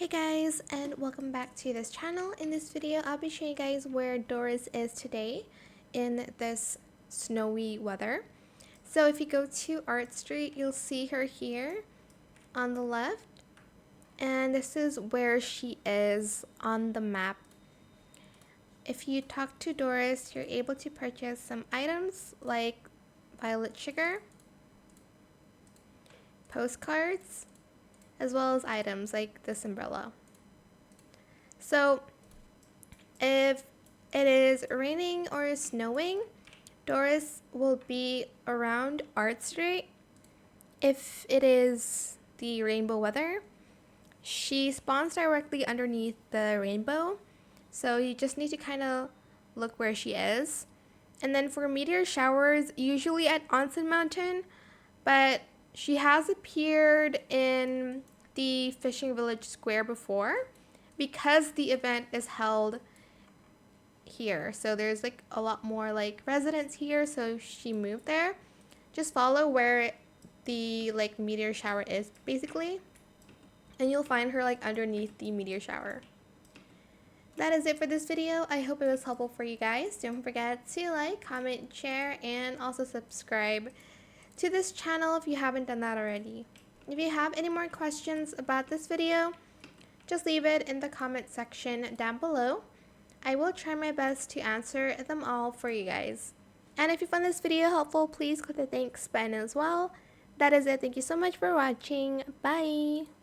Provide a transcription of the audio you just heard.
Hey guys, and welcome back to this channel. In this video, I'll be showing you guys where Doris is today in this snowy weather. So if you go to Art Street, you'll see her here on the left. And this is where she is on the map. If you talk to Doris, you're able to purchase some items like violet sugar, postcards, as well as items like this umbrella. So if it is raining or snowing, Doris will be around Art Street. If it is the rainbow weather, she spawns directly underneath the rainbow. So you just need to kind of look where she is. And then for meteor showers, usually at Onsen Mountain, but she has appeared in the Fishing Village Square before because the event is held here. So there's like a lot more like residents here, so she moved there. Just follow where the like meteor shower is basically, and you'll find her like underneath the meteor shower. That is it for this video. I hope it was helpful for you guys. Don't forget to like, comment, share, and also subscribe to this channel if you haven't done that already. If you have any more questions about this video, just leave it in the comment section down below. I will try my best to answer them all for you guys. And if you found this video helpful, please click the thanks button as well. That is it. Thank you so much for watching. Bye!